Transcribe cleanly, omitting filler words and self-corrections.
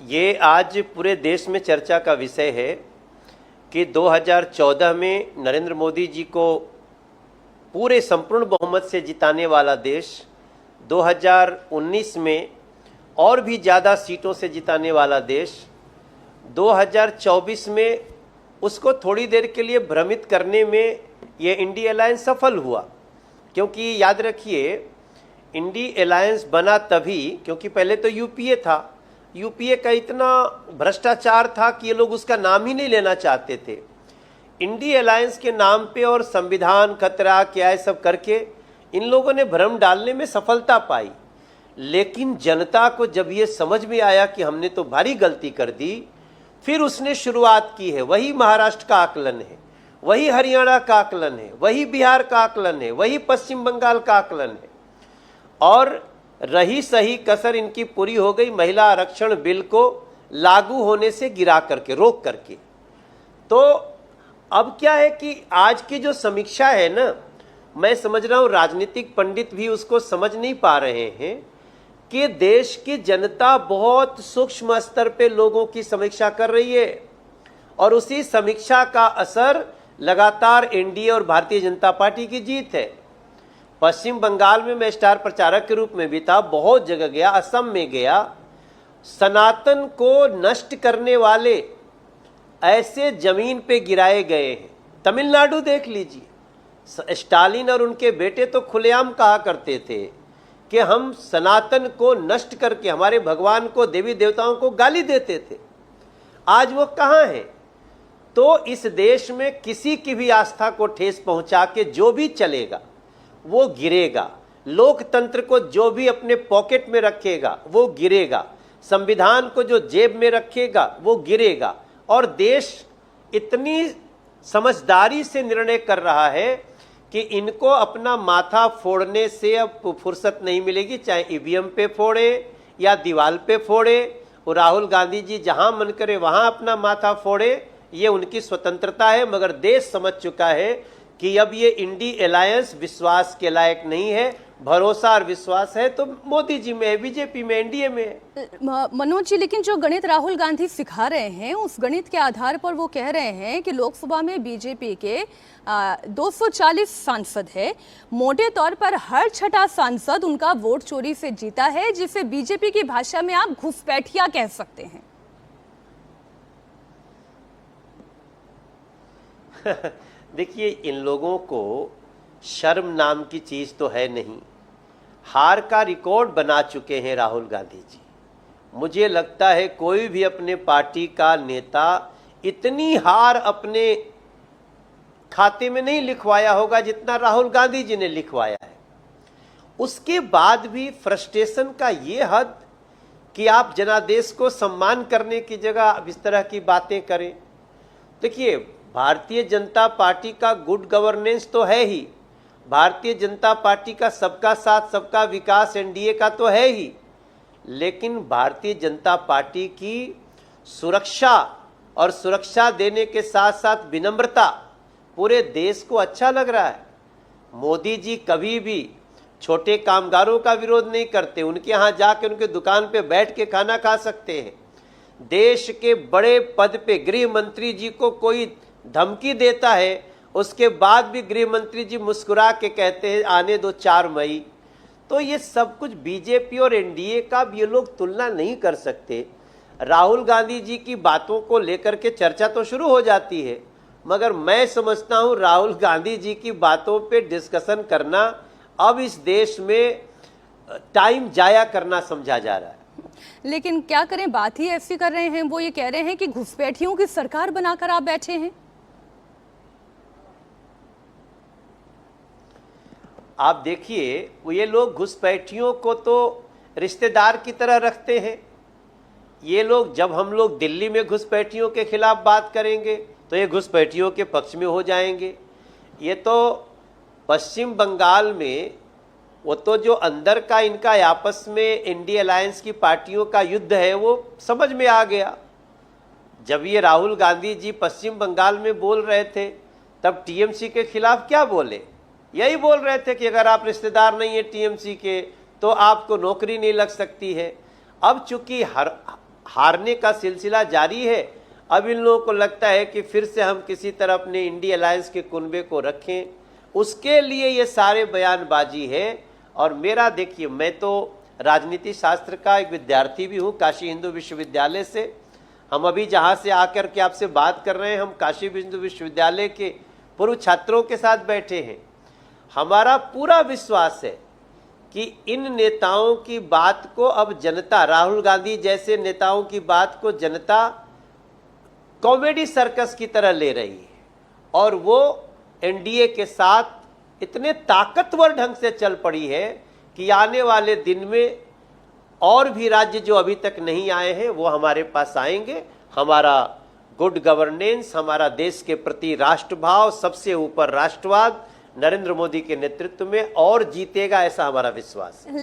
ये आज पूरे देश में चर्चा का विषय है कि 2014 में नरेंद्र मोदी जी को पूरे संपूर्ण बहुमत से जिताने वाला देश 2019 में और भी ज़्यादा सीटों से जिताने वाला देश 2024 में उसको थोड़ी देर के लिए भ्रमित करने में ये इंडी अलायंस सफल हुआ। क्योंकि याद रखिए, इंडी अलायंस बना तभी क्योंकि पहले तो यूपीए था। यूपीए का इतना भ्रष्टाचार था कि ये लोग उसका नाम ही नहीं लेना चाहते थे। इंडी अलायंस के नाम पे और संविधान खतरा क्या है सब करके इन लोगों ने भ्रम डालने में सफलता पाई। लेकिन जनता को जब ये समझ में आया कि हमने तो भारी गलती कर दी, फिर उसने शुरुआत की है। वही महाराष्ट्र का आकलन है, वही हरियाणा का आकलन है, वही बिहार का आकलन है, वही पश्चिम बंगाल का आकलन है। और रही सही कसर इनकी पूरी हो गई महिला आरक्षण बिल को लागू होने से गिरा करके, रोक करके। तो अब क्या है कि आज की जो समीक्षा है ना, मैं समझ रहा हूं राजनीतिक पंडित भी उसको समझ नहीं पा रहे हैं कि देश की जनता बहुत सूक्ष्म स्तर पे लोगों की समीक्षा कर रही है और उसी समीक्षा का असर लगातार एनडीए और भारतीय जनता पार्टी की जीत है। पश्चिम बंगाल में मैं स्टार प्रचारक के रूप में भी था, बहुत जगह गया, असम में गया। सनातन को नष्ट करने वाले ऐसे जमीन पे गिराए गए हैं। तमिलनाडु देख लीजिए, स्टालिन और उनके बेटे तो खुलेआम कहा करते थे कि हम सनातन को नष्ट करके हमारे भगवान को, देवी देवताओं को गाली देते थे। आज वो कहाँ हैं? तो इस देश में किसी की भी आस्था को ठेस पहुंचा के जो भी चलेगा वो गिरेगा। लोकतंत्र को जो भी अपने पॉकेट में रखेगा वो गिरेगा। संविधान को जो जेब में रखेगा वो गिरेगा। और देश इतनी समझदारी से निर्णय कर रहा है कि इनको अपना माथा फोड़ने से अब फुर्सत नहीं मिलेगी, चाहे ईवीएम पे फोड़े या दीवार पे फोड़े। और राहुल गांधी जी जहां मन करे वहां अपना माथा फोड़े, ये उनकी स्वतंत्रता है। मगर देश समझ चुका है कि अब ये इंडी अलायंस विश्वास के लायक नहीं है। भरोसा और विश्वास है तो मोदी जी में है, बीजेपी में, एनडीए में है। मनोज जी, लेकिन जो गणित राहुल गांधी सिखा रहे हैं उस गणित के आधार पर वो कह रहे हैं कि लोकसभा में बीजेपी के 240 सांसद है। मोटे तौर पर हर छठा सांसद उनका वोट चोरी से जीता है, जिसे बीजेपी की भाषा में आप घुसपैठिया कह सकते हैं। देखिए, इन लोगों को शर्म नाम की चीज तो है नहीं। हार का रिकॉर्ड बना चुके हैं राहुल गांधी जी। मुझे लगता है कोई भी अपने पार्टी का नेता इतनी हार अपने खाते में नहीं लिखवाया होगा जितना राहुल गांधी जी ने लिखवाया है। उसके बाद भी फ्रस्ट्रेशन का ये हद कि आप जनादेश को सम्मान करने की जगह इस तरह की बातें करें। देखिए, भारतीय जनता पार्टी का गुड गवर्नेंस तो है ही, भारतीय जनता पार्टी का सबका साथ सबका विकास एनडीए का तो है ही, लेकिन भारतीय जनता पार्टी की सुरक्षा और सुरक्षा देने के साथ साथ विनम्रता पूरे देश को अच्छा लग रहा है। मोदी जी कभी भी छोटे कामगारों का विरोध नहीं करते, उनके यहाँ जाके उनके दुकान पे बैठ के खाना खा सकते हैं। देश के बड़े पद पे गृह मंत्री जी को कोई धमकी देता है, उसके बाद भी गृह मंत्री जी मुस्कुरा के कहते हैं आने दो 4 मई। तो ये सब कुछ बीजेपी और एनडीए का ये लोग तुलना नहीं कर सकते। राहुल गांधी जी की बातों को लेकर के चर्चा तो शुरू हो जाती है, मगर मैं समझता हूं राहुल गांधी जी की बातों पे डिस्कशन करना अब इस देश में टाइम जाया करना समझा जा रहा है। लेकिन क्या करें, बात ही ऐसी कर रहे हैं। वो ये कह रहे हैं कि घुसपैठियों की सरकार बनाकर आप बैठे हैं। आप देखिए, ये लोग घुसपैठियों को तो रिश्तेदार की तरह रखते हैं। ये लोग, जब हम लोग दिल्ली में घुसपैठियों के खिलाफ बात करेंगे तो ये घुसपैठियों के पक्ष में हो जाएंगे। ये तो पश्चिम बंगाल में वो तो जो अंदर का इनका आपस में इंडी अलायंस की पार्टियों का युद्ध है वो समझ में आ गया। जब ये राहुल गांधी जी पश्चिम बंगाल में बोल रहे थे तब टीएमसी के खिलाफ क्या बोले? यही बोल रहे थे कि अगर आप रिश्तेदार नहीं है टीएमसी के तो आपको नौकरी नहीं लग सकती है। अब चूंकि हारने का सिलसिला जारी है। अब इन लोगों को लगता है कि फिर से हम किसी तरह अपने इंडी अलायंस के कुनबे को रखें, उसके लिए ये सारे बयानबाजी है। और मेरा देखिए, मैं तो राजनीति शास्त्र का एक विद्यार्थी भी हूँ काशी हिंदू विश्वविद्यालय से। हम अभी जहाँ से आकर के आपसे बात कर रहे हैं, हम काशी हिंदू विश्वविद्यालय के पूर्व छात्रों के साथ बैठे हैं। हमारा पूरा विश्वास है कि इन नेताओं की बात को अब जनता, राहुल गांधी जैसे नेताओं की बात को जनता कॉमेडी सर्कस की तरह ले रही है, और वो एनडीए के साथ इतने ताकतवर ढंग से चल पड़ी है कि आने वाले दिन में और भी राज्य जो अभी तक नहीं आए हैं वो हमारे पास आएंगे। हमारा गुड गवर्नेंस, हमारा देश के प्रति राष्ट्रभाव, सबसे ऊपर राष्ट्रवाद नरेंद्र मोदी के नेतृत्व में और जीतेगा, ऐसा हमारा विश्वास है।